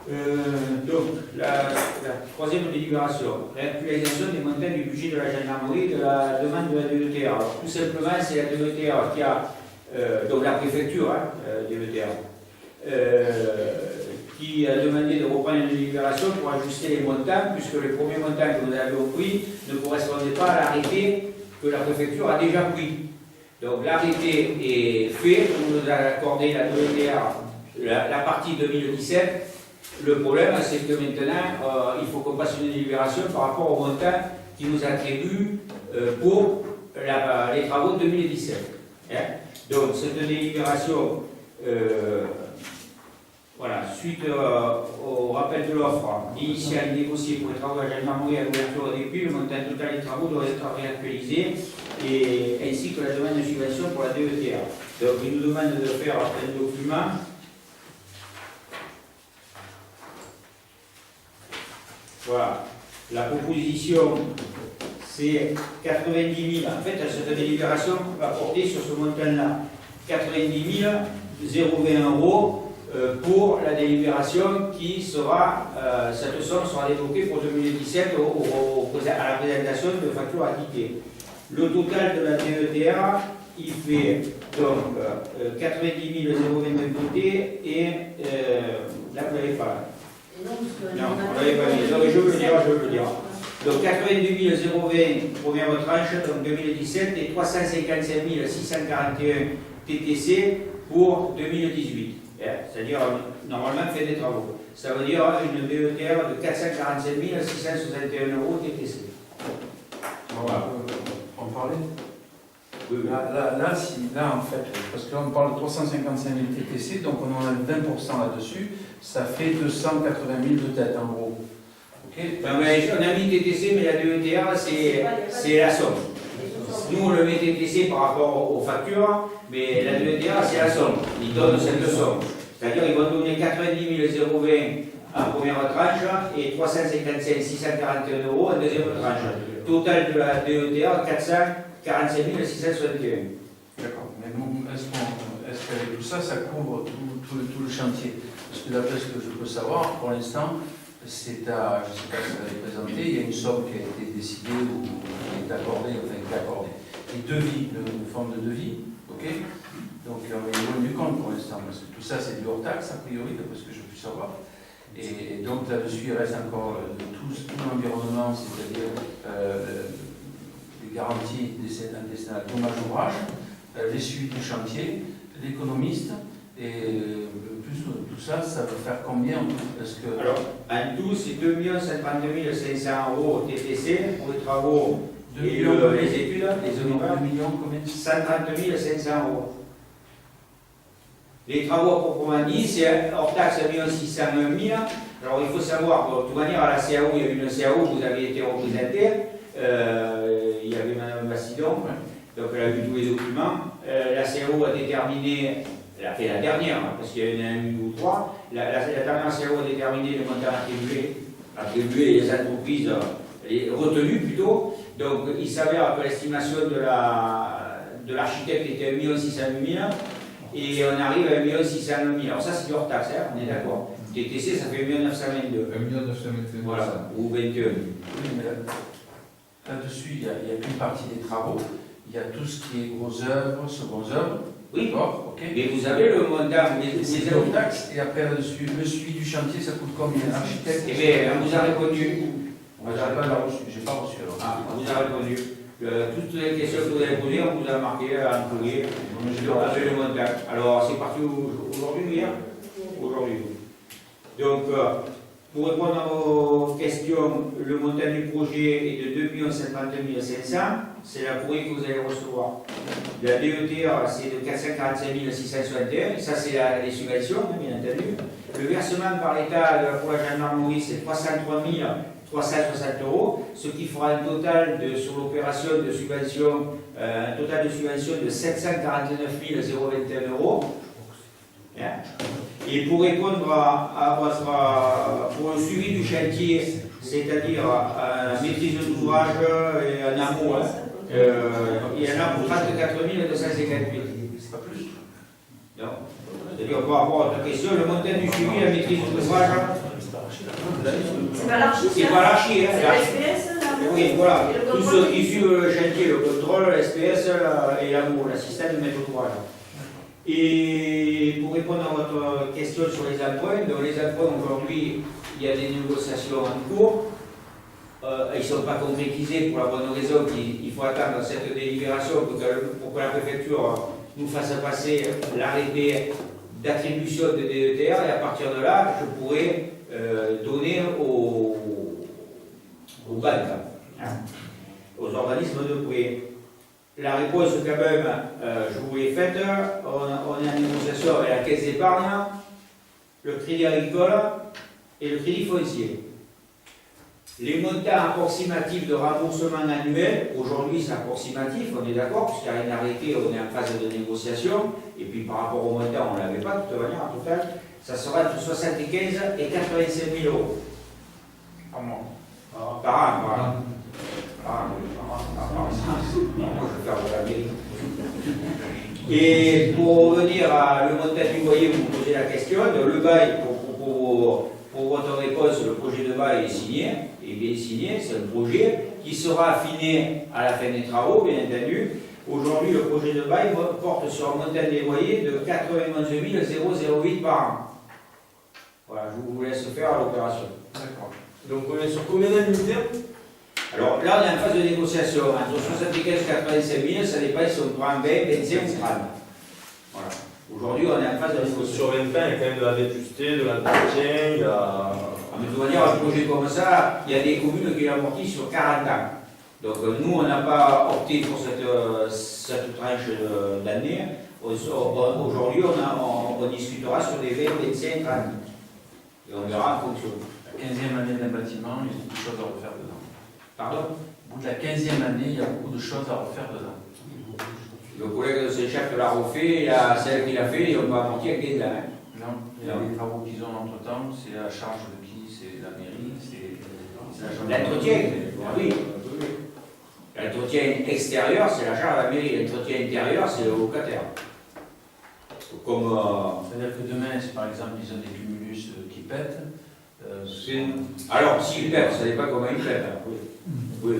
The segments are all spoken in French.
Donc, la troisième délibération, l'actualisation des montants du budget de la gendarmerie de la demande de la DETR. Alors, tout simplement, c'est la DETR qui a, donc la préfecture DETR, qui a demandé de reprendre une délibération pour ajuster les montants, puisque les premiers montants que nous avions pris ne correspondaient pas à l'arrêté que la préfecture a déjà pris. Donc l'arrêté est fait, on nous a accordé la DETR, la partie 2017. Le problème, c'est que maintenant, il faut qu'on fasse une délibération par rapport au montant qui nous attribue pour les travaux 2017. Hein? Donc cette délibération, voilà, suite au rappel de l'offre initiale négociée pour les travaux de la gendarmerie à l'ouverture des puits, le montant total des travaux doit être réactualisé, ainsi que la demande de subvention pour la DETR. Donc il nous demande de faire un document. Voilà, la proposition c'est 90 000, en fait cette délibération va porter sur ce montant-là, 90 020 euros pour la délibération qui sera, cette somme sera débloquée pour 2017 à la présentation de factures acquittées. Le total de la DETR, il fait donc 90 020 d'un côté et là vous n'avez pas. Non, on n'avait pas mis. Donc, je veux le dire. Donc 92 020 première tranche, donc 2017, et 355 641 TTC pour 2018. C'est-à-dire, normalement, fait des travaux. Ça veut dire une DETR de 445 661 euros TTC. Voilà. On parlait Oui. Là, en fait, parce que là, on parle de 355 000 TTC, donc on en a 20% là-dessus, ça fait 280 000 de tête, en gros. Okay. On a mis TTC, mais la DETR, c'est la somme. Nous, on le met TTC par rapport aux factures, mais la DETR, c'est la somme. Ils donnent cette somme. C'est-à-dire qu'ils vont donner 90 020 en première tranche et 355 641 euros en deuxième tranche. Total de la DETR, 445 661. D'accord. Mais est-ce qu'avec tout ça, ça couvre tout le chantier? Parce que d'après ce que je peux savoir, pour l'instant, c'est à, je ne sais pas si vous l'avez présenté, il y a une somme qui a été décidée ou qui est accordée, enfin qui est accordée. Et devis, une forme de devis, ok? Donc on est loin du compte pour l'instant, parce que tout ça c'est du hors-taxe, a priori, d'après ce que je puis savoir. Et donc là-dessus, il reste encore tout l'environnement, c'est-à-dire les garanties décennales, dommage ouvrage, les suites du chantier, l'économiste, et plus tout ça, ça va faire combien? Parce que... Alors, en tout, c'est 2 52 500 euros TTC pour les travaux et les études, les honoraires. 2 millions, combien? 130 500 euros. Les travaux proprement dit, c'est hors taxe 1 601 000. Alors, il faut savoir, de toute manière, à la CAO, il y a eu une CAO, vous avez été représenté. Il y avait Mme Bastidon, donc elle a vu tous les documents. La CAO a déterminé. Elle a fait la dernière, parce qu'il y en a une ou trois. La dernière CAO a déterminé le montant attribué les entreprises, retenues plutôt. Donc il s'avère que l'estimation de l'architecte était 1 608 000 et on arrive à 1 609 000. Alors ça c'est du hors taxe, hein, on est d'accord. TTC ça fait 1 922. 1 922. Voilà, ou 21. Oui, mais là-dessus, il n'y a qu'une partie des travaux. Il y a tout ce qui est grosses œuvres, secondes œuvres. Oui, ok. Mais vous avez le montant, c'est hors taxe, et après là-dessus, le suivi du chantier, ça coûte combien? Architecte? Eh bien, on vous a répondu. Moi, j'ai pas reçu alors. Ah, on vous a répondu. Toutes les questions que vous avez posées, on vous a marqué en courrier avec le montant. Alors, c'est parti aujourd'hui ou hier? Aujourd'hui. Donc, pour répondre à vos questions, le montant du projet est de 2 052 500. C'est la courrier que vous allez recevoir. La DETR, c'est de 445 661. Et ça, c'est les subventions, bien entendu. Le versement par l'État pour la gendarmerie, c'est 303 360 euros, ce qui fera un total sur l'opération de subvention, un total de subvention de 749 021 euros. Et pour répondre pour le suivi du chantier, c'est-à-dire maîtrise de l'ouvrage et un amont, il y en a pour 34 258. C'est pas plus? Non. C'est-à-dire par rapport à ta question, le montant du suivi, la maîtrise de l'ouvrage, C'est pas l'archi, C'est pas l'archi, hein, c'est l'archi. la SPS, là. Oui, voilà. Et le Tous contrôle ceux qui suivent le chantier, le contrôle, la SPS et l'amour, l'assistant de maître d'ouvrage. Et pour répondre à votre question sur les emprunts, donc les emprunts aujourd'hui, il y a des négociations en cours. Ils ne sont pas concrétisés pour la bonne raison qu'il faut attendre cette délibération pour que la préfecture nous fasse passer l'arrêté d'attribution de DETR et à partir de là, je pourrais donner aux banques, aux organismes de prêt. La réponse quand même, je vous l'ai faite, on est en négociation avec la caisse d'épargne, le crédit agricole et le crédit foncier. Les montants approximatifs de remboursement annuel, aujourd'hui c'est approximatif, on est d'accord, puisqu'il n'y a rien arrêté, on est en phase de négociation, et puis par rapport au montant, on ne l'avait pas de toute manière, en total, ça sera entre 75 et 85 000 euros. Par mois. Par an. Moi, je vais faire de la mairie. Et pour revenir à le montant du loyer, vous me posez la question, le bail, pour votre réponse, le projet de bail est signé, est bien signé, c'est un projet qui sera affiné à la fin des travaux, bien entendu. Aujourd'hui, le projet de bail porte sur un montant des loyers de 91 008 par an. Voilà, je vous laisse faire l'opération. D'accord. Donc on est sur combien d'annuités? Alors là, on est en phase de négociation. Entre 75 et 85 000, ça dépend si on prend 20, 25 ou 30. Voilà. Aujourd'hui, on est en phase de négociation. Sur 20 ans, il y a quand même de la vétusté, de l'entretien, il y a... De toute manière, un projet comme ça, il y a des communes qui l'amortissent sur 40 ans. Donc nous, on n'a pas opté pour cette tranche d'année. Aujourd'hui, on discutera sur des 20, 25, 30. Et on verra en fonction. La 15e année d'un bâtiment, il y a beaucoup de choses à refaire dedans. Pardon? Au bout de la 15e année, il y a beaucoup de choses à refaire dedans. Le collègue de Saint-Chef l'a refait, il a celle qu'il a fait, et on va amortir 15 ans. Non, il y a des travaux qu'ils ont entre-temps, c'est à charge de qui? C'est la mairie, c'est la gendarmerie. L'entretien, oui. L'entretien extérieur, c'est la charge de la mairie. L'entretien intérieur, c'est le locataire. Comme... C'est-à-dire que demain, si par exemple ils ont des cumulus qui pètent, alors, s'il perd, ça dépend comment il perd. Oui. Oui.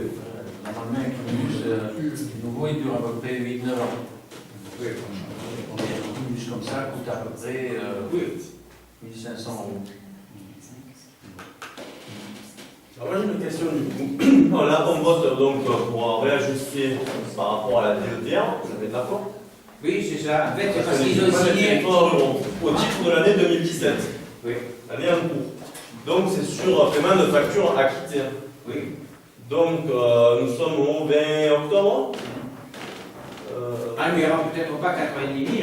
Normalement, un cumulus nouveau, il dure à peu près 8-9 ans. Oui. Un cumulus comme ça coûte à peu près 1500 euros. Alors moi j'ai une question du coup. Là on vote donc pour réajuster par rapport à la DETR, vous êtes d'accord? Oui, c'est ça. En fait, c'est parce qu'ils ont signé... au titre de l'année 2017. Oui. L'année en cours. Donc c'est sur paiement de facture acquittée. Oui. Donc nous sommes au 20 octobre. Ah, mais alors peut-être pas 90 000.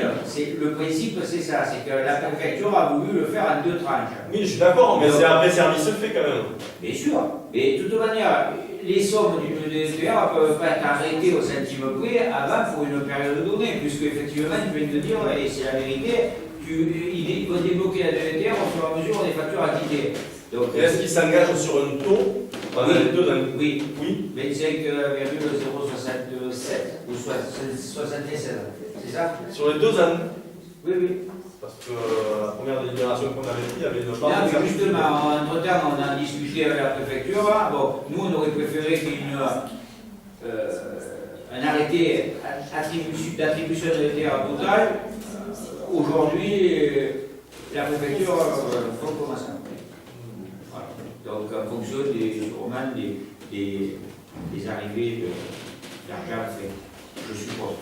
Le principe, c'est ça. C'est que la préfecture a voulu le faire en 2 tranches. Oui, je suis d'accord, mais c'est après service fait quand même. Bien sûr. Mais de toute manière, les sommes du DETR ne peuvent pas être arrêtées au centime près avant pour une période donnée, puisque effectivement, tu viens de dire, et c'est la vérité, il va débloquer la DETR au fur et à mesure des factures acquittées. Donc, Est-ce qu'il s'engage sur un taux pendant les 2 ans? Oui. Oui. 25,067 ou 77, c'est ça? Sur les 2 ans. Oui, oui. Parce que la première délibération qu'on avait prise, il y avait une Là, mais justement, entre-temps, on a discuté avec la préfecture. Bon, nous, on aurait préféré qu'il y ait un arrêté d'attribution de terre totale. Aujourd'hui, la préfecture faut commencer. Voilà. Donc, en fonction sûrement des arrivées d'argent fait, je suppose.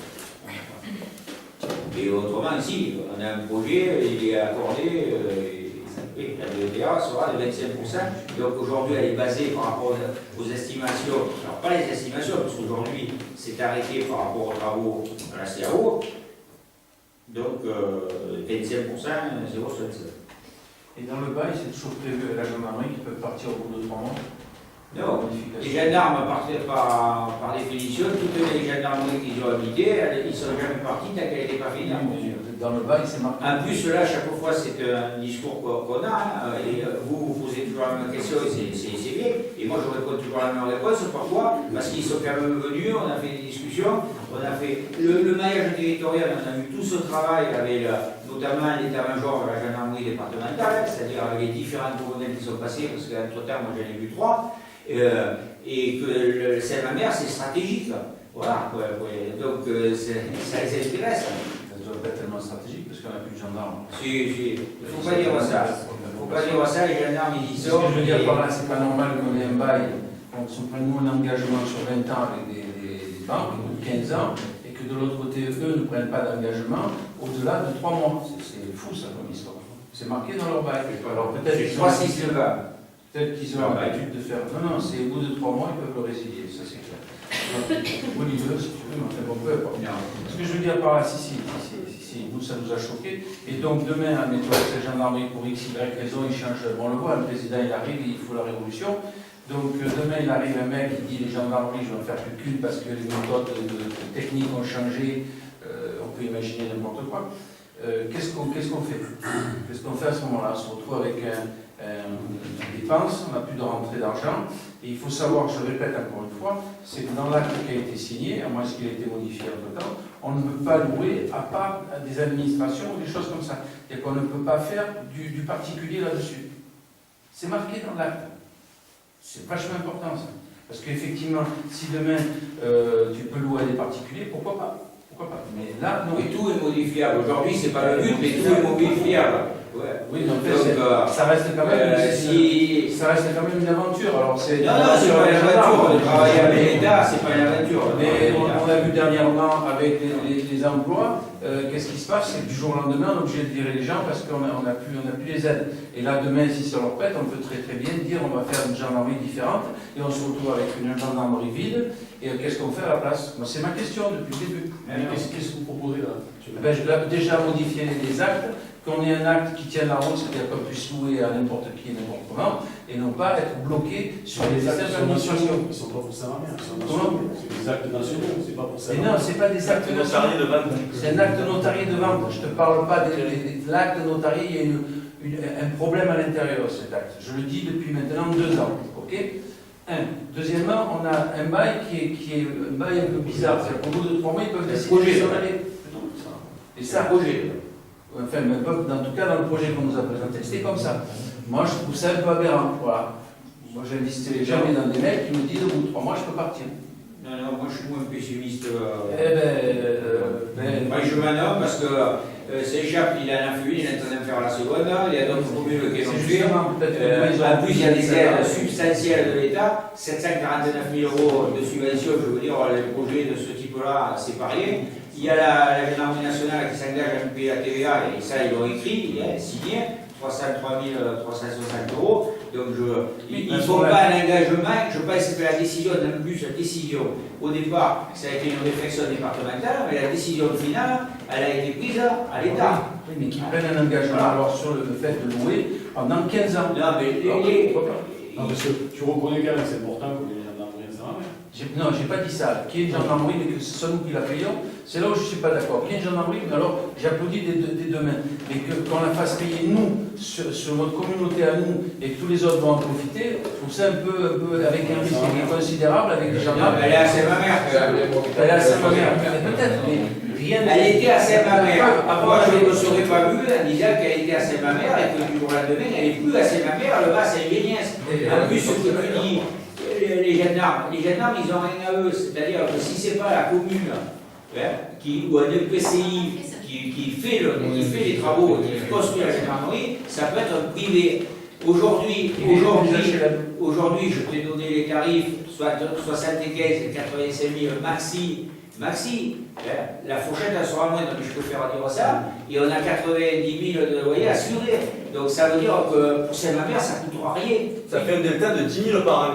Et autrement, si, on a un projet, il est accordé, et la DETR sera de 25%. Donc aujourd'hui, elle est basée par rapport aux estimations, alors pas les estimations, parce qu'aujourd'hui, c'est arrêté par rapport aux travaux à la CAO. Donc 25%, 0,67. Et dans le bail, c'est toujours prévu à la gendarmerie qui peuvent partir au bout de 3 mois. Non, les gendarmes, par définition, toutes les gendarmeries qui ont habité, ils ne sont jamais partis tant qu'elle n'était pas finie. Dans le bail, c'est marqué. En plus, là, chaque fois, c'est un discours qu'on a, et vous posez toujours la même question, et c'est bien. Et moi, je réponds toujours la même réponse. Pourquoi? Parce qu'ils sont quand même venus, on a fait des discussions, on a fait le maillage territorial, on a eu tout ce travail avec nos notamment l'état-major de la gendarmerie départementale, c'est-à-dire avec les différents colonels qui sont passés, parce qu'entre-temps, moi j'en ai vu 3, et que Saint-Mamère, c'est stratégique. Voilà, donc ça les intéresse. Ça ne doit pas être tellement stratégique parce qu'on n'a plus de gendarmes. Il ne faut pas dire ça. Il ne faut pas dire ça, les gendarmes ils y Ce sont. que je veux dire par là, c'est pas normal qu'on ait un bail, qu'on se prenne nous un engagement sur 20 ans avec des banques, ou 15 ans, et que de l'autre côté, eux ne prennent pas d'engagement au-delà de 3 mois. C'est fou ça comme histoire. C'est marqué dans leur bail. Alors peut-être qu'ils ont l'habitude de faire. Non, c'est au bout de 3 mois, ils peuvent le résilier, ça c'est clair. Oui, si tu veux, mais enfin, on peut. Ce que je veux dire par là, si, nous ça nous a choqués. Et donc demain, admettons que la gendarmerie pour X, Y raison, il change. On le voit, le président il arrive, il faut la révolution. Donc demain il arrive un mec qui dit les gendarmeries, je vais en faire plus qu'une parce que les méthodes techniques ont changé. On peut imaginer n'importe quoi. Qu'est-ce qu'on fait? Qu'est-ce qu'on fait à ce moment-là? On se retrouve avec une dépense, on n'a plus de rentrée d'argent. Et il faut savoir, je le répète encore une fois, c'est que dans l'acte qui a été signé, à moins qu'il ait été modifié entre-temps, on ne peut pas louer à part des administrations ou des choses comme ça. Et qu'on ne peut pas faire du particulier là-dessus. C'est marqué dans l'acte. C'est vachement important ça. Parce qu'effectivement, si demain tu peux louer à des particuliers, pourquoi pas? Mais là, non. Et tout est modifiable. Aujourd'hui, c'est pas le but, mais tout est modifiable. Ouais. Oui, en fait, ça reste quand même, ça reste quand même une aventure. Alors, c'est non, c'est pas une aventure. De travailler avec l'État, c'est pas une aventure. Mais on a vu dernièrement avec les emplois, qu'est-ce qui se passe? C'est que du jour au lendemain, on est obligé de virer les gens parce qu'on n'a plus les aides. Et là, demain, si ça leur prête, on peut très très bien dire on va faire une gendarmerie différente et on se retrouve avec une gendarmerie vide. Et qu'est-ce qu'on fait à la place? C'est ma question depuis le début. Qu'est-ce que vous proposez là? Je dois déjà modifier les actes, qu'on ait un acte qui tienne la route, c'est-à-dire qu'on puisse louer à n'importe qui et n'importe comment, et non pas être bloqué sur les actes nationaux. Ils ne sont pas pour Saint-Mamère, c'est des actes nationaux, c'est pas pour Mais Saint-Mamère. non, c'est pas des actes notariés de vente. C'est un acte notarié de vente. Je ne te parle pas de l'acte notarié, il y a un problème à l'intérieur de cet acte. Je le dis depuis maintenant 2 ans. Ok? Deuxièmement, on a un bail qui est un bail un peu bizarre. C'est-à-dire qu'au bout de 3 mois, ils peuvent décider de s'en aller. Et ça, projet. Enfin, en tout cas, dans le projet qu'on nous a présenté, c'était comme ça. Moi, je trouve ça un peu aberrant. Voilà. Moi, j'investis jamais dans des mecs qui me disent au bout de 3 mois, je peux partir. Non, moi je suis moins pessimiste. Moi, je m'en nomme parce que Saint-Charles, il en a fait une, il est en train de faire la seconde, il y a d'autres communes qui l'ont fait. En plus, il y a des aides substantielles de l'État, 749 000 € de subvention, je veux dire, les projets de ce type-là, c'est pas rien. Il y a la gendarmerie nationale qui s'engage à nous payer la TVA, et ça, ils l'ont écrit, il est signé, 303 360 €. Donc, il ne faut pas un engagement. Je pense que la décision, en plus, la décision, au départ, ça a été une réflexion départementale, mais la décision finale, elle a été prise à l'État. Oui, mais qu'ils prennent un engagement alors sur le fait de louer pendant 15 ans. Non, mais non, parce que tu reconnais quand même que c'est important que les gendarmeries à Saint-Mamère. Non, je n'ai pas dit ça. Qu'il y ait une gendarmerie, mais que ce soit nous qui la payons, c'est là où je ne suis pas d'accord. Qu'il y ait une gendarmerie, mais alors j'applaudis des 2 mains. Mais qu'on la fasse payer nous, sur notre communauté à nous, et que tous les autres vont en profiter, je trouve ça un peu avec un risque considérable avec les gendarmes. Elle est à Saint-Mamère. Elle est à Saint-Mamère, peut-être, mais rien de... Elle était à Saint-Mamère. Moi, je ne me serais pas vu en disant qu'elle était à Saint-Mamère et que du jour au lendemain, elle n'est plus à Saint-Mamère, elle va à Saint-Géniès. En plus, ce que tu dis, les gendarmes, ils n'ont rien à eux. C'est-à-dire que si ce n'est pas la commune ou un PCI qui fait les travaux, qui construit la gendarmerie, ça peut être privé. Aujourd'hui, je t'ai donné les tarifs, soit 75 et 85 000 maxi. La fourchette, elle sera moindre, mais je peux faire dire ça. Et on a 90 000 de loyer assurés. Donc ça veut dire que pour Saint-Mamère, ça ne coûtera rien. Ça fait un delta de 10 000 par an.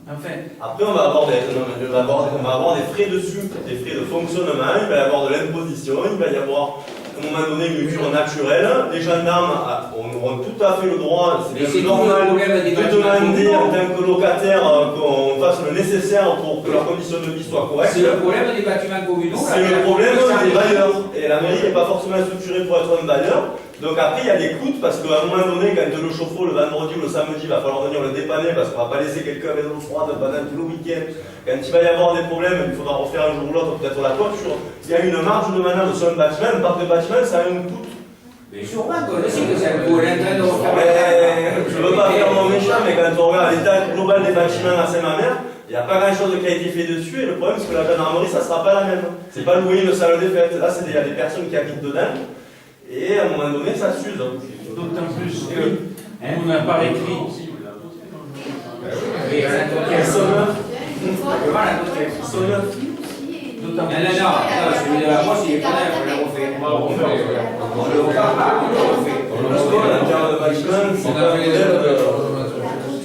Enfin. Après, on va avoir des frais dessus, des frais de fonctionnement, il va y avoir de l'imposition, il va y avoir à un moment donné une usure naturelle. Les gendarmes auront tout à fait le droit, c'est normal, de demander en tant que locataire qu'on fasse le nécessaire pour que leurs conditions de vie soient correctes. C'est le problème des bâtiments communaux. C'est le problème des bailleurs. Et la mairie n'est pas forcément structurée pour être un bailleur. Donc après, il y a des coûts, parce qu'à un moment donné, quand le chauffe-eau, le vendredi ou le samedi, il va falloir venir le dépanner, parce qu'on ne va pas laisser quelqu'un avec de l'eau froide pendant tout le week-end. Quand il va y avoir des problèmes, il faudra refaire un jour ou l'autre peut-être la toiture. Il y a une marge de manœuvre sur un bâtiment. Un parc de bâtiment, ça a un coût Mais sûrement, on sait que ça vaut l'intérêt de refaire. Je ne veux pas faire mon méchant, mais quand on regarde l'état global des bâtiments à Saint-Mamère, il n'y a pas grand chose qui a été fait dessus, et le problème c'est que la gendarmerie ça ne sera pas la même. C'est pas louer une salle des fêtes, là il y a des personnes qui habitent dedans, et à un moment donné ça s'use. D'autant plus que on n'a pas écrit. Non, celui de la poste, il est pas neuf, on l'a refait. On va le refaire. On le repart pas, on le refait. En termes de bâtiment, c'est pas un modèle de. Il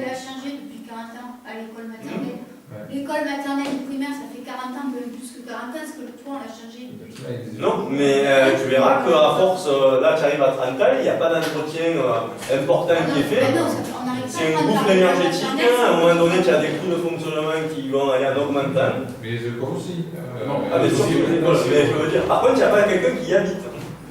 a changé depuis 40 ans à l'école maternelle. L'école maternelle et primaire, ça fait 40 ans, même plus que 40 ans, parce que le toit, on l'a changé. Non, mais tu verras qu'à force, là tu arrives à 30 ans, il n'y a pas d'entretien important qui est fait. C'est une boucle énergétique, à un moment donné tu as des coûts de fonctionnement qui vont aller en augmentant. Mais les écoles aussi. Ah mais surtout les écoles, mais je veux dire, par contre il n'y a pas quelqu'un qui y habite.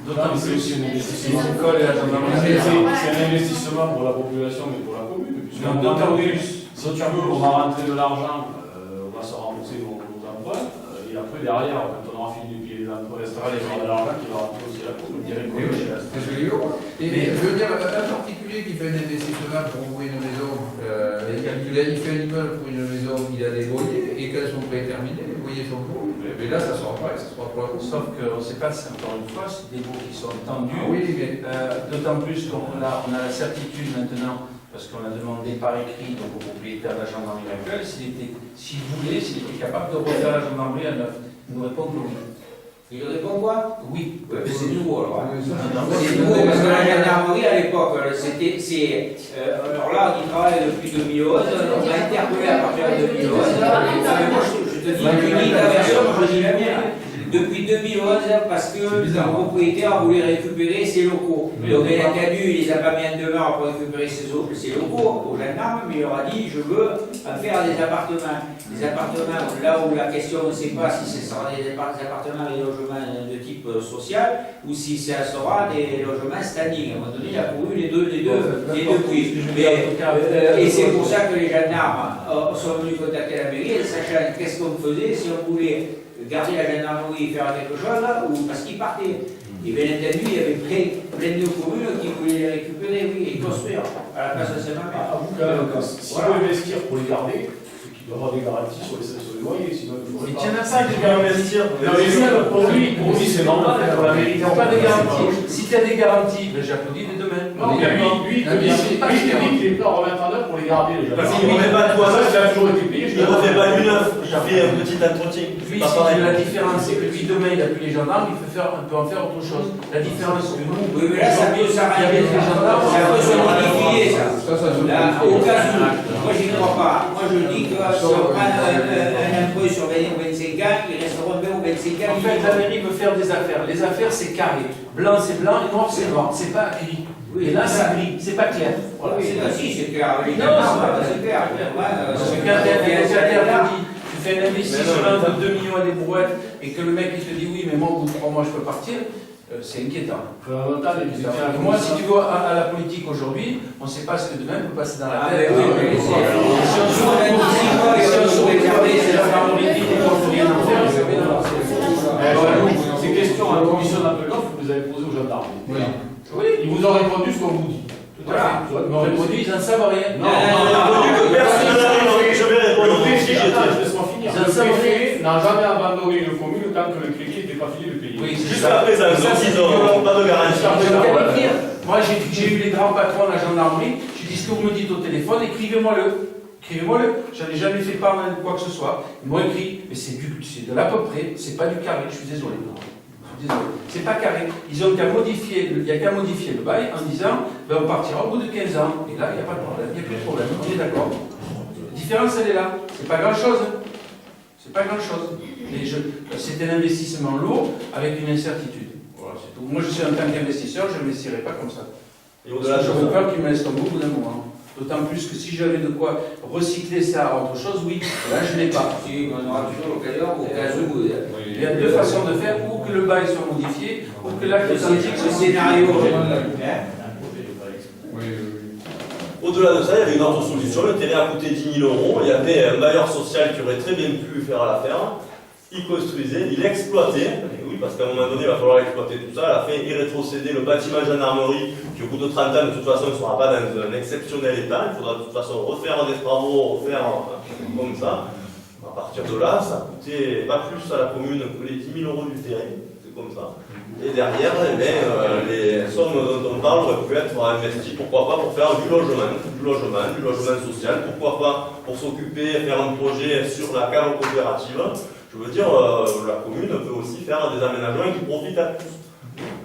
D'autant plus que les écoles et la gendarmerie. C'est un investissement pour la population, mais pour la commune. D'autant plus. Si tu veux, on va rentrer de l'argent, on va se rembourser nos emprunts, et après derrière, quand on aura fini de payer les emprunts, il y aura de l'argent qui va rentrer aussi à la commune. Mais je veux dire, un particulier qui fait un investissement pour ouvrir une maison, il fait un immeuble pour une maison, il a des loyers, et quand ils sont préterminés, les loyers sont pour. Mais là, ça sera pas, ça sera pas. Sauf qu'on ne sait pas, c'est encore une fois, c'est des baux qui sont tendus. Ah oui, mais. D'autant plus qu'on a la certitude maintenant, parce qu'on a demandé par écrit donc, au propriétaire de la gendarmerie actuelle s'il voulait, s'il était capable de refaire la gendarmerie à neuf. Il nous répond que oui. Il répond quoi? Oui. Ouais, mais c'est nouveau alors. C'est C'est nouveau parce que la gendarmerie à l'époque, alors là, il travaille depuis 2011, on a interpellé à partir de 2011. Moi, je te dis, tu dis ta version, moi je dis la mienne. Depuis 2011, parce que le propriétaire voulait récupérer ses locaux. Donc, bien entendu, il les a pas mis en demeure pour récupérer ses locaux aux gendarmes, mais il leur a dit je veux en faire des appartements. Des appartements, là où la question ne sait pas si ce sera des appartements et des logements de type social ou si ça sera des logements standing. À un moment donné, il a couru les deux prix. Et c'est pour ça que les gendarmes sont venus contacter la mairie, sachant qu'est-ce qu'on faisait si on voulait garder la gendarmerie et faire quelque chose là, ou parce qu'ils partaient. Et bien entendu, il y avait plein de communes qui voulaient les récupérer, oui, et construire à la place de Saint-Mamère. Si on veut investir pour les garder, c'est qu'il doit avoir des garanties sur les loyers, sinon il faut Mais pas. tiens, ça, tu vas investir. Non, mais ça, pour lui, c'est normal. Pour la vérité, on n'a pas de garantie. Si tu as des garanties, ben, j'applaudis dès demain. Non, mais lui, il dit qu'il est prêt à remettre en œuvre pour les garder. Parce qu'il ne remet pas tout à ça, il a toujours été payé. Il ne refait pas du neuf, il fait un petit entretien. Lui, si la différence, c'est que lui, demain, il n'a plus les gendarmes, il peut en faire autre chose. La différence que nous, Oui, mais là, ça peut s'arranger. Ça peut se modifier, ça. Là, au cas où, moi, j'y crois pas. Moi, je dis que si on prend un impôt sur 20 ou 25 ans, ils resteront 20 ou 25 ans. en fait, la mairie veut faire des affaires. Les affaires, c'est carré. Blanc, c'est blanc, et noir, c'est noir. C'est pas gris. Oui, et là, c'est gris, c'est pas clair. Voilà, oui, c'est c'est clair. Les non, gendarmes, c'est clair. Parce que quand tu fais un investissement de 2 millions à des brouettes et que le mec il te dit oui, mais moi au bout de 3 mois je peux partir, c'est inquiétant. Moi, si tu vois à la politique aujourd'hui, on ne sait pas ce que demain peut passer dans la tête. Si on se c'est la majorité qui ne peut rien en faire, c'est bien. Ces questions à la commission d'appel d'offres, vous les avez posées aux gendarmes. Oui. Ils vous ont répondu ce qu'on vous dit. Voilà. Ils m'ont répondu, ils n'en savent rien. Non, personne je vais répondre. Le préfet n'a jamais abandonné une commune tant que le crédit n'était pas fini de payer. Oui, jusqu'à présent, ils n'ont pas de garantie. Moi, j'ai eu les grands patrons de la gendarmerie, j'ai dit ce que vous me dites au téléphone, écrivez-moi-le. Écrivez-moi-le. J'en ai jamais fait part de quoi que ce soit. Ils m'ont écrit, mais c'est de l'à peu près, c'est pas du carré, je suis désolé. C'est pas carré. Ils ont qu'à modifier, il n'y a qu'à modifier le bail en disant, ben on partira au bout de 15 ans. Et là, il n'y a pas de problème, il n'y a plus de problème. On est d'accord. La différence, elle est là. C'est pas grand-chose. C'est pas grand-chose. Mais c'est un investissement lourd avec une incertitude. Voilà, c'est tout. Moi, je suis en tant qu'investisseur, je ne m'investirai pas comme ça. Et au-delà de j'aurais peur qu'il me laisse tomber au bout d'un moment. D'autant plus que si j'avais de quoi recycler ça à autre chose, oui, là je ne l'ai pas. Si, on aura toujours l'occasion au cas où. Il y a deux façons de faire, ou que le bail soit modifié, ou que l'acte authentique ce scénario. Au-delà de ça, il y avait une autre solution, le terrain a coûté 10 000 €, il y avait un bailleur social qui aurait très bien pu faire l'affaire, il construisait, il exploitait, et oui, parce qu'à un moment donné, il va falloir exploiter tout ça. À la fin, y rétrocéder le bâtiment gendarmerie, qui au bout de 30 ans, de toute façon, ne sera pas dans un exceptionnel état. Il faudra de toute façon refaire des travaux, refaire comme ça. À partir de là, ça coûtait pas plus à la commune que les 10 000 € du terrain. C'est comme ça. Et derrière, les sommes dont on parle auraient pu être investies, pourquoi pas, pour faire du logement social, pourquoi pas pour s'occuper, faire un projet sur la cave coopérative. Je veux dire, la commune peut aussi faire des aménagements qui profitent à tous.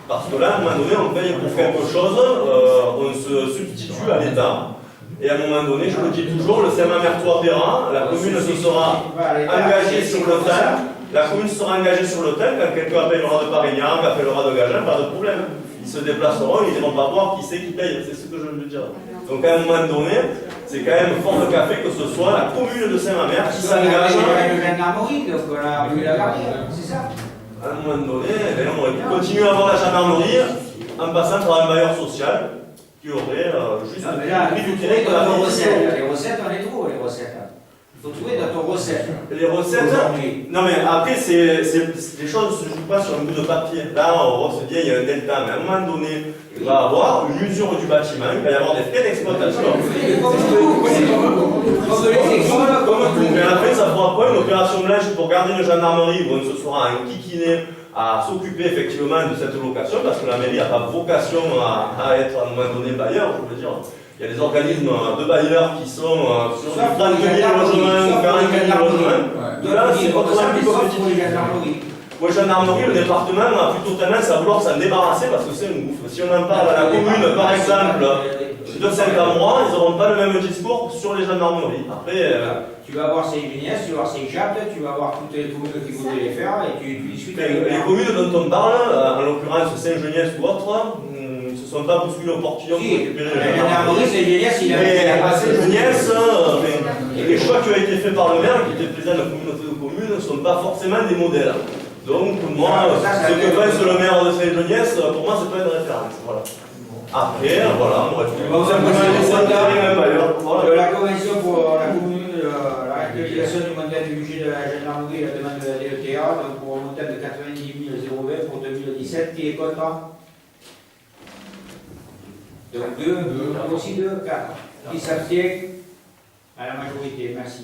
Parce que là, à un moment donné, on paye pour quelque chose, on se substitue à l'État. Et à un moment donné, je le dis toujours, le CMA-Mertois-Perrin, la commune se sera engagée sur le thème. La commune sera engagée sur le thème, quand quelqu'un appellera de Parignan, appellera de Gagen, pas de problème. Ils se déplaceront, ils n'iront pas voir qui c'est qui paye, c'est ce que je veux dire. Donc à un moment donné, c'est quand même fort de café que ce soit la commune de Saint-Mamère qui s'engage. C'est ça. À un moment donné, on aurait pu continuer à avoir la gendarmerie en passant par un bailleur social qui aurait juste Là, pris il faut du trouver terrain de dans la ton mission. recette. Les recettes, on les trouve, les recettes. Il faut trouver dans ton recette. Les recettes, Aujourd'hui. non mais après, les choses ne se jouent pas sur un bout de papier. Là, on se dit, il y a un delta, mais à un moment donné, il va y avoir une usure du bâtiment, il va y avoir des frais d'exploitation. Mais après, ça fera pas une opération de linge pour garder une gendarmerie où on se sera enquiquiné à s'occuper effectivement de cette location, parce que la mairie n'a pas vocation à être à un moment donné bailleur, je veux dire. Il y a des organismes de bailleurs qui sont sur du 30 000 logements, 40 000 logements. Là, c'est autrement plus compétitif. Pour les gendarmeries, le département a plutôt tendance à vouloir s'en débarrasser parce que c'est une bouffe. Si on en parle à la commune, par exemple, de Saint-Amand, ils n'auront pas le même discours sur les gendarmeries. Après, tu vas voir ces Ignace, tu vas voir ces Japes, tu vas voir toutes les communes qui voudraient les faire et tu discutes avec eux. les communes dont on parle, en l'occurrence Saint-Geniès ou autre, ne se sont pas bousculés au portillon pour récupérer les gendarmeries. C'est Ignace, il a Mais à Saint-Geniès, les choix qui ont été faits par le maire, qui était président de la communauté de communes, ne sont pas forcément des modèles. Donc, moi, ce que pense le maire de Saint-Geniès, pour moi, c'est pas une référence. Voilà. Après, voilà, on aurait pu. Vous avez Voilà. de la convention pour la commune, la réactualisation du montant du budget de la gendarmerie et la demande de la DETA, donc pour un montant de 90 020 pour 2017, qui est contre? Donc 2, aussi 2, 4. Qui s'abstient? À la majorité, merci.